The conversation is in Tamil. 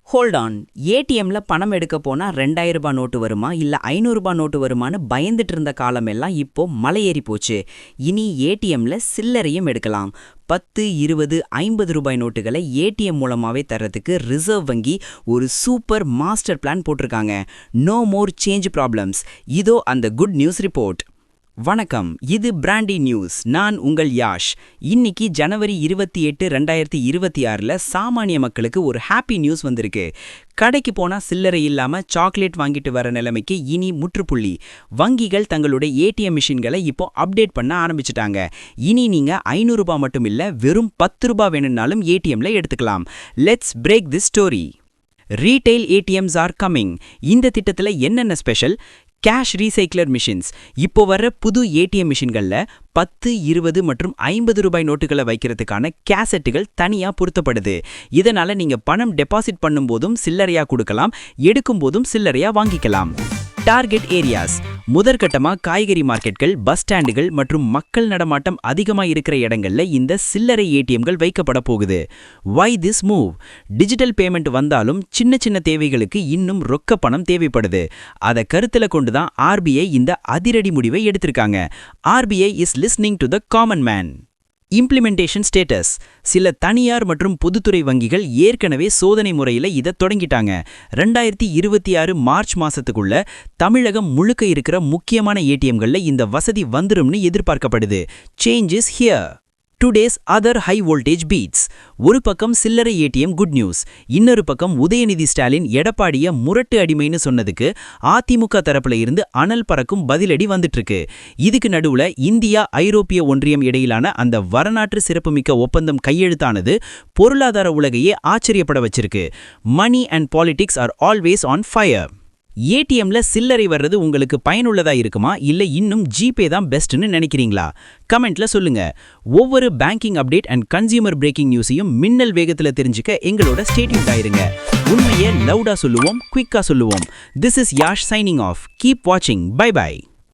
Hold on. ஏடிஎம்ல பணம் எடுக்க போனா 2000 ரூபாய் நோட்டு வருமா இல்ல 500 ரூபாய் நோட்டு வருமான்னு பயந்துட்டு இருந்த காலமெல்லாம் இப்போ மலையேறி போச்சு. இனி ஏடிஎம்ல சில்லறையும் எடுக்கலாம். 10, 20, 50 ரூபாய் நோட்டுகளை ஏடிஎம் மூலமாவே தர்றதுக்கு ரிசர்வ் வங்கி ஒரு சூப்பர் மாஸ்டர் பிளான் போட்டிருக்காங்க. No more change problems. இதோ அந்த குட் நியூஸ் ரிப்போர்ட். வணக்கம், இது பிராண்டி நியூஸ். நான் உங்கள் யாஷ். இன்னைக்கு ஜனவரி 28, 2026ல சாமானிய மக்களுக்கு ஒரு ஹாப்பி நியூஸ் வந்திருக்கு. கடைக்கு போனா சில்லறை இல்லாம சாக்லேட் வாங்கிட்டு வர நிலைமைக்கு இனி முற்றுப்புள்ளி. வங்கிகள் தங்களுடைய ஏடிஎம் மிஷின்களை இப்போ அப்டேட் பண்ண ஆரம்பிச்சிட்டாங்க. இனி நீங்க 500 ரூபாய் மட்டும் இல்ல, வெறும் 10 ரூபாய் வேணும்னாலும் ஏடிஎம்ல எடுத்துக்கலாம். Let's break this story. Retail ATMs are coming. இந்த திட்டத்துல என்னென்ன ஸ்பெஷல்? Cash recycler machines. இப்போ வர புது ஏடிஎம் மிஷின்கள்ல 10, 20 மற்றும் 50 ரூபாய் நோட்டுகளை வைக்கிறதுக்கான கேசட்டுகள் தனியா பொருத்தப்படுது. இதனால நீங்க பணம் டெபாசிட் பண்ணும்போதும் சில்லறையா கொடுக்கலாம், எடுக்கும் போதும் சில்லறையா வாங்கிக்கலாம். Target areas. முதற்கட்டமா காய்கறி மார்க்கெட்கள், பஸ் ஸ்டாண்டுகள் மற்றும் மக்கள் நடமாட்டம் அதிகமா இருக்கிற இடங்கள்ல இந்த சில்லறை ஏடிஎம்கள் வைக்கப்பட போகுது. Why this move? Digital payment வந்தாலும் சின்ன சின்ன தேவைகளுக்கு இன்னும் ரொக்க பணம் தேவைப்படுது. அதை கருத்துல கொண்டுதான் ஆர்பிஐ இந்த அதிரடி முடிவை எடுத்திருக்காங்க. RBI is listening to the common man. Implementation status. சில தனியார் மற்றும் பொதுத்துறை வங்கிகள் ஏற்கனவே சோதனை முறையில் இதை தொடங்கிட்டாங்க. 2026 மார்ச் மாசத்துக்குள்ள தமிழகம் முழுக்க இருக்கிற முக்கியமான ஏடிஎம்கள்ல இந்த வசதி வந்துரும்னு எதிர்பார்க்கப்படுது. Change is here. Today's other high voltage beats. ஒரு பக்கம் சில்லறை ஏடிஎம் குட் நியூஸ், இன்னொரு பக்கம் உதயநிதி ஸ்டாலின் எடப்பாடிய முரட்டு அடிமைன்னு சொன்னதுக்கு அதிமுக தரப்புல இருந்து அனல் பறக்கும் பதிலடி வந்துட்டு இருக்கு. இதுக்கு நடுவுல இந்தியா ஐரோப்பிய ஒன்றியம் இடையிலான அந்த வரலாற்று சிறப்புமிக்க ஒப்பந்தம் கையெழுத்தானது பொருளாதார உலகையே ஆச்சரியப்பட வச்சிருக்கு. Money and politics are always on fire. ஏடிஎம்ல சில்லறை வர்றது உங்களுக்கு பயனுள்ளதா இருக்குமா இல்ல இன்னும் ஜிபே தான் பெஸ்ட்னு நினைக்கிறீங்களா? கமெண்ட்ல சொல்லுங்க. ஒவ்வொரு banking update and consumer breaking நியூஸையும் மின்னல் வேகத்துல தெரிஞ்சுக்க எங்களோட ஸ்டே டியூன்ட் ஆயிருங்க. உண்மையை லவுடா சொல்லுவோம், குயிக்கா சொல்லுவோம். This is Yash signing off. Keep வாட்சிங். Bye by.